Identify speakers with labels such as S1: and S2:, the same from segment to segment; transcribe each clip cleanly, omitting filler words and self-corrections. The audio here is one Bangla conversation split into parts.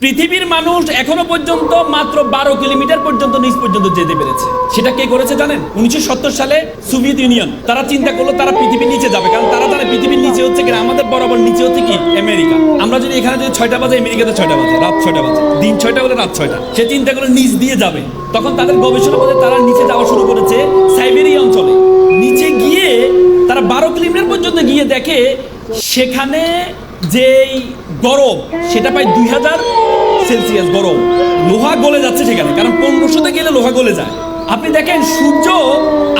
S1: পৃথিবীর মানুষ এখনো পর্যন্ত মাত্র 12 কিলোমিটার পর্যন্ত নিচ পর্যন্ত যেতে পেরেছে। সেটা কে করেছে জানেন? 1970 সালে সোভিয়েত ইউনিয়ন। তারা চিন্তা করলো তারা পৃথিবীর নিচে যাবে, কারণ তারা জানে পৃথিবীর নিচে হচ্ছে কি, আমাদের বরাবর নিচে হচ্ছে কি আমেরিকা। আমরা যদি এখানে যদি 6টা বাজে, আমেরিকাতে 6টা বাজে, রাত 6টা বাজে, দিন 6টা হলে রাত 6টা। সে চিন্তা করলো নিচ দিয়ে যাবে। তখন তাদের গবেষণা বলে তারা নিচে যাওয়া শুরু করেছে সাইবেরিয়া অঞ্চলে। নিচে গিয়ে তারা 12 কিলোমিটার পর্যন্ত গিয়ে দেখে সেখানে যেই গরম সেটা প্রায় 2000 সেলসিয়াস গরম। লোহা গলে যাচ্ছে সেখানে, কারণ 1500-তে গেলে লোহা গলে যায়। আপনি দেখেন সূর্য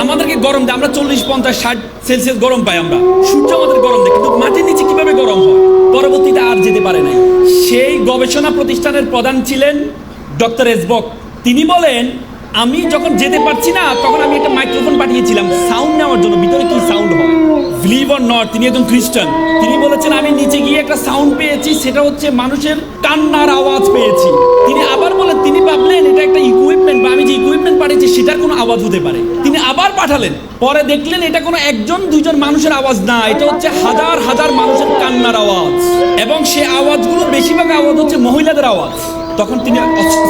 S1: আমাদেরকে গরম দেয়, আমরা 40, 50, 60 সেলসিয়াস গরম পাই আমরা। সূর্য আমাদের গরম দেয়, কিন্তু মাটির নিচে কিভাবে গরম হয়? পরবর্তীতে আর যেতে পারে নাই। সেই গবেষণা প্রতিষ্ঠানের প্রধান ছিলেন ডক্টর এসবক। তিনি বলেন, আমি যখন যেতে পারছি না তখন আমি একটা মাইক্রোফোন পাঠিয়েছিলাম সাউন্ড নেওয়ার জন্য, ভিতরে কি সাউন্ড হয়। বিলিভ অর নট, তিনি একজন খ্রিস্টান। তিনি বলেছেন আমি নিচে গিয়ে একটা সাউন্ড পেয়েছি, সেটা হচ্ছে মানুষের কান্নার আওয়াজ পেয়েছি। তিনি আবার বলেন, তিনি ভাবলেন এটা একটা ইকুইপমেন্ট বা আমি যে ইকুইপমেন্ট পাঠিয়েছি সেটার কোনো আওয়াজ হতে পারে। তিনি আবার পাঠালেন, পরে দেখলেন এটা কোনো একজন দুইজন মানুষের আওয়াজ না, এটা হচ্ছে হাজার হাজার মানুষের কান্নার আওয়াজ, এবং সে আওয়াজগুলো বেশিরভাগ আওয়াজ হচ্ছে মহিলাদের আওয়াজ। তখন তিনি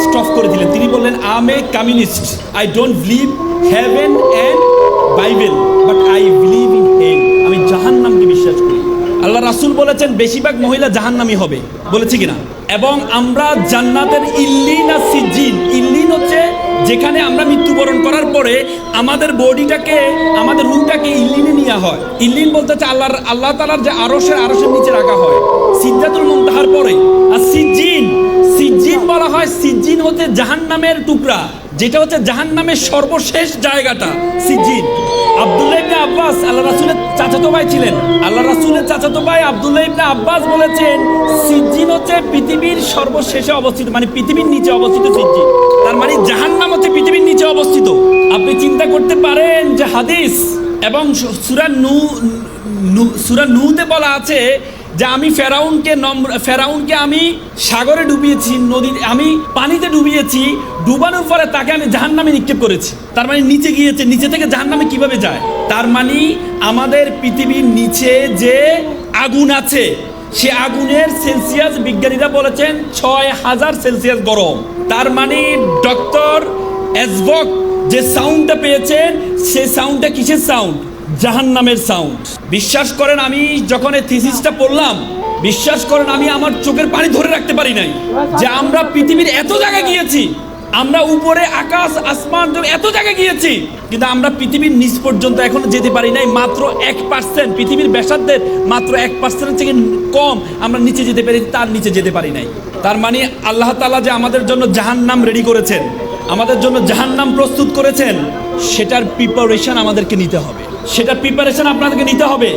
S1: স্টপ করে দিলেন। তিনি বললেন, I am a communist, I don't believe heaven and Bible, but I believe in hell. আমি জাহান্নামকে বিশ্বাস করি। আল্লাহ রাসূল বলেছেন বেশিরভাগ মহিলা জাহান্নামী হবে, বলেছে কিনা? এবং আমরা জান্নাতের ইল্লিন আর সিজ্জিন, ইল্লিন হচ্ছে যেখানে আমরা মৃত্যুবরণ করার পরে আমাদের বডিটাকে, আমাদের রূহটাকে ইল্লিনে নেওয়া হয়। ইল্লিন বলতে হচ্ছে আল্লাহ তাআলার যে আরশের নিচে রাখা হয় সিদরাতুল মুনতাহার পরে। আর সিজ্জিন বলা হয়, সিজ্জিন হচ্ছে জাহান্নামের টুকরা, যেটা হচ্ছে জাহান্নামের সর্বশেষ জায়গাটা সিজ্জিন। আব্দুল্লাহ ইবনে আব্বাস আল্লাহ রাসূলের চাচাতো ভাই ছিলেন। আল্লাহ রাসূলের চাচাতো ভাই আব্দুল্লাহ ইবনে আব্বাস বলেছেন সিজ্জিন হচ্ছে পৃথিবীর সর্বশেষে অবস্থিত, মানে পৃথিবীর নিচে অবস্থিত সিজ্জিন। তার মানে জাহান্নাম হচ্ছে পৃথিবীর নিচে অবস্থিত। আপনি চিন্তা করতে পারেন যে হাদিস এবং সূরা নূহতে বলা আছে যে আমি ফেরাউনকে আমি সাগরে ডুবিয়েছি, নদীতে আমি পানিতে ডুবিয়েছি, ডুবানোর পরে তাকে আমি জাহান্নামে নিক্ষেপ করেছি। তার মানে নিচে গিয়েছে, নিচে থেকে জাহান্নামে কিভাবে যায়? তার মানে আমাদের পৃথিবীর নিচে যে আগুন আছে সে আগুনের সেলসিয়াস বিজ্ঞানীরা বলেছেন 6000 সেলসিয়াস গরম। তার মানে ডক্টর এসবক যে সাউন্ডটা পেয়েছেন সেই সাউন্ডটা কিসের সাউন্ড? জাহান্নামের সাউন্ড। বিশ্বাস করেন, আমি যখন এই থিসিসটা পড়লাম, বিশ্বাস করেন আমি আমার চোখের পানি ধরে রাখতে পারি নাই যে আমরা পৃথিবীর এত জায়গায় গিয়েছি, আমরা উপরে আকাশ আসমান এত জায়গায় গিয়েছি, কিন্তু আমরা পৃথিবীর নিচ পর্যন্ত এখনো যেতে পারি নাই। মাত্র 1%, পৃথিবীর ব্যাসার্ধের মাত্র 1% থেকে কম আমরা নিচে যেতে পেরেছি, তার নিচে যেতে পারি নাই। তার মানে আল্লাহ তাআলা যে আমাদের জন্য জাহান্নাম রেডি করেছেন, আমাদের জন্য জাহান্নাম প্রস্তুত করেছেন, সেটার প্রিপারেশন আমাদেরকে নিতে হবে, সেটার প্রিপারেশন আপনাদেরকে নিতে হবে।